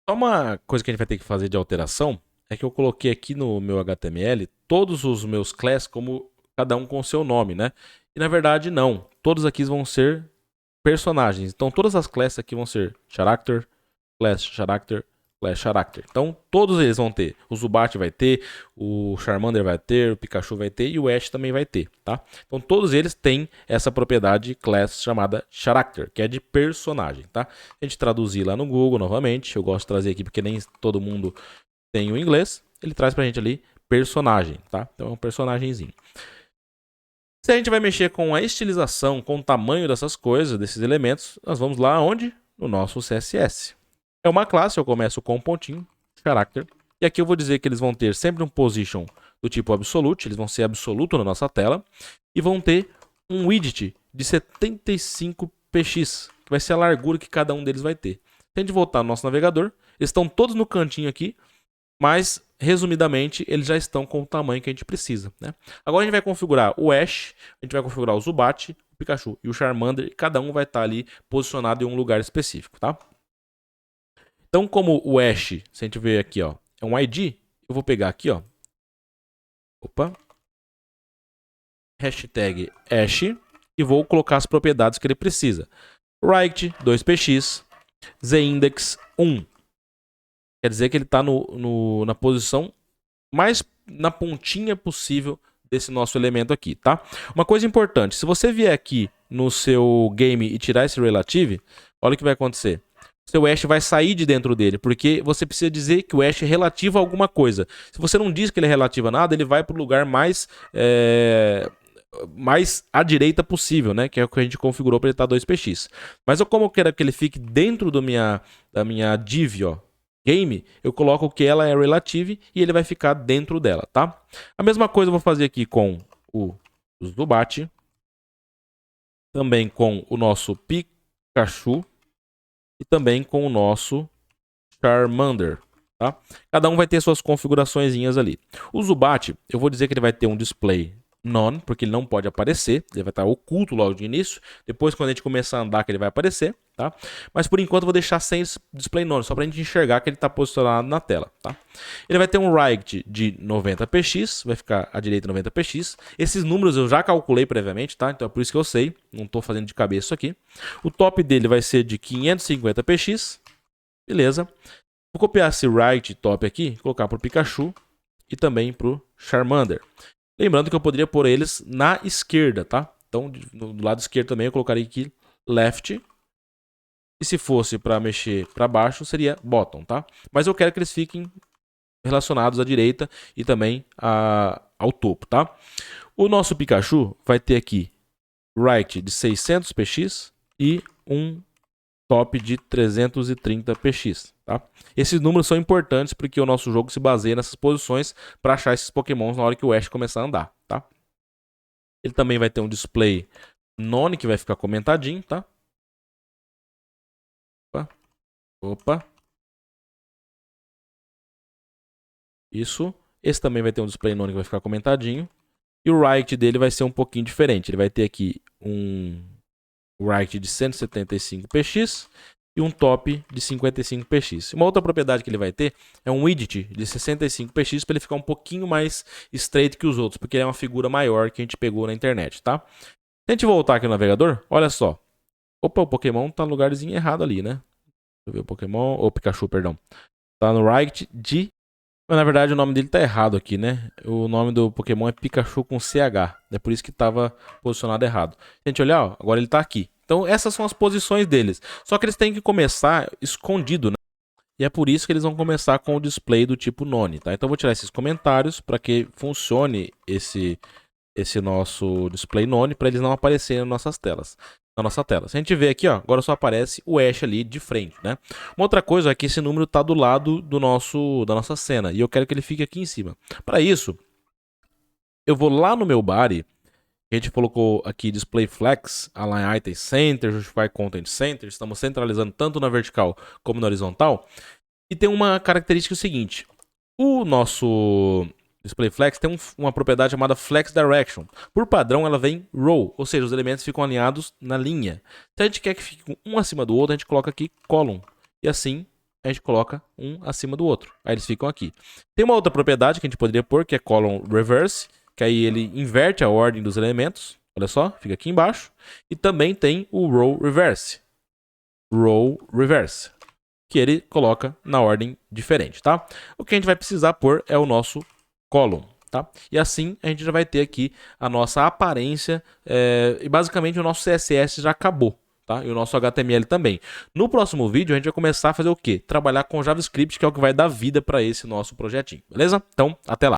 Só uma coisa que a gente vai ter que fazer de alteração é que eu coloquei aqui no meu HTML todos os meus class como cada um com o seu nome, né? E na verdade não, todos aqui vão ser personagens. Então todas as classes aqui vão ser character, class character, class character. Então todos eles vão ter. O Zubat vai ter, o Charmander vai ter, o Pikachu vai ter e o Ash também vai ter, tá? Então todos eles têm essa propriedade class chamada character, que é de personagem, tá? A gente traduzir lá no Google novamente, eu gosto de trazer aqui porque nem todo mundo tem o inglês, ele traz pra gente ali personagem, tá? Então é um personagemzinho. Se a gente vai mexer com a estilização, com o tamanho dessas coisas, desses elementos, nós vamos lá onde? No nosso CSS. É uma classe, eu começo com um pontinho, character, e aqui eu vou dizer que eles vão ter sempre um position do tipo absolute, eles vão ser absoluto na nossa tela, e vão ter um width de 75 px, que vai ser a largura que cada um deles vai ter. Se a gente voltar no nosso navegador, eles estão todos no cantinho aqui, mas, resumidamente, eles já estão com o tamanho que a gente precisa, né? Agora a gente vai configurar o Ash, a gente vai configurar o Zubat, o Pikachu e o Charmander, e cada um vai estar ali posicionado em um lugar específico, tá? Então, como o Ash, se a gente ver aqui, ó, é um ID, eu vou pegar aqui, ó. Opa. Hashtag Ash e vou colocar as propriedades que ele precisa. Right, 2px,zindex 1. Quer dizer que ele está na posição mais na pontinha possível desse nosso elemento aqui, tá? Uma coisa importante, se você vier aqui no seu game e tirar esse relative, olha o que vai acontecer. Seu hash vai sair de dentro dele, porque você precisa dizer que o hash é relativo a alguma coisa. Se você não diz que ele é relativo a nada, ele vai para o lugar mais à direita possível, né? Que é o que a gente configurou para ele estar 2px. Mas como eu quero que ele fique dentro da minha div, ó, game, eu coloco que ela é relative e ele vai ficar dentro dela, tá? A mesma coisa eu vou fazer aqui com o Zubat, também com o nosso Pikachu e também com o nosso Charmander, tá? Cada um vai ter suas configuraçõezinhas ali. O Zubat, eu vou dizer que ele vai ter um display none, porque ele não pode aparecer, ele vai estar oculto logo de início, depois quando a gente começar a andar que ele vai aparecer, tá? Mas por enquanto eu vou deixar sem display none, só pra gente enxergar que ele está posicionado na tela, tá? Ele vai ter um right de 90px, vai ficar à direita 90px, esses números eu já calculei previamente, tá? Então é por isso que eu sei, não estou fazendo de cabeça isso aqui. O top dele vai ser de 550px, beleza? Vou copiar esse right top aqui, colocar pro Pikachu e também pro Charmander. Lembrando que eu poderia pôr eles na esquerda, tá? Então, do lado esquerdo também eu colocaria aqui left. E se fosse para mexer para baixo, seria bottom, tá? Mas eu quero que eles fiquem relacionados à direita e também ao topo, tá? O nosso Pikachu vai ter aqui right de 600px e um top de 330px, tá? Esses números são importantes porque o nosso jogo se baseia nessas posições para achar esses pokémons na hora que o Ash começar a andar, tá? Ele também vai ter um display none que vai ficar comentadinho, tá? Opa. Isso. Esse também vai ter um display none que vai ficar comentadinho. E o right dele vai ser um pouquinho diferente. Ele vai ter aqui um right de 175px e um top de 55px. Uma outra propriedade que ele vai ter é um widget de 65px para ele ficar um pouquinho mais estreito que os outros, porque ele é uma figura maior que a gente pegou na internet, tá? Se a gente voltar aqui no navegador, olha só. Opa, o Pokémon tá no lugarzinho errado ali, né? Deixa eu ver o Pokémon, ou Pikachu, perdão. Tá no right de... Mas na verdade o nome dele tá errado aqui, né? O nome do Pokémon é Pikachu com CH. É por isso que tava posicionado errado. Se a gente olhar, ó, agora ele tá aqui. Então essas são as posições deles. Só que eles têm que começar escondido, né? E é por isso que eles vão começar com o display do tipo none, tá? Então eu vou tirar esses comentários para que funcione esse nosso display none para eles não aparecerem nas nossas telas. Na nossa tela. Se a gente ver aqui, ó, agora só aparece o Ash ali de frente, né? Uma outra coisa é que esse número está do lado da nossa cena e eu quero que ele fique aqui em cima. Para isso, eu vou lá no meu body, a gente colocou aqui Display Flex, Align Item Center, Justify Content Center, estamos centralizando tanto na vertical como na horizontal. E tem uma característica seguinte, o nosso Display Flex tem uma propriedade chamada Flex Direction. Por padrão, ela vem row, ou seja, os elementos ficam alinhados na linha. Se a gente quer que fique um acima do outro, a gente coloca aqui column. E assim a gente coloca um acima do outro. Aí eles ficam aqui. Tem uma outra propriedade que a gente poderia pôr, que é column reverse, que aí ele inverte a ordem dos elementos. Olha só, fica aqui embaixo. E também tem o row reverse. Row reverse, que ele coloca na ordem diferente, tá? O que a gente vai precisar pôr é o nosso column, tá? E assim a gente já vai ter aqui a nossa aparência e basicamente o nosso CSS já acabou, tá? E o nosso HTML também. No próximo vídeo a gente vai começar a fazer o quê? Trabalhar com JavaScript, que é o que vai dar vida para esse nosso projetinho, beleza? Então, até lá.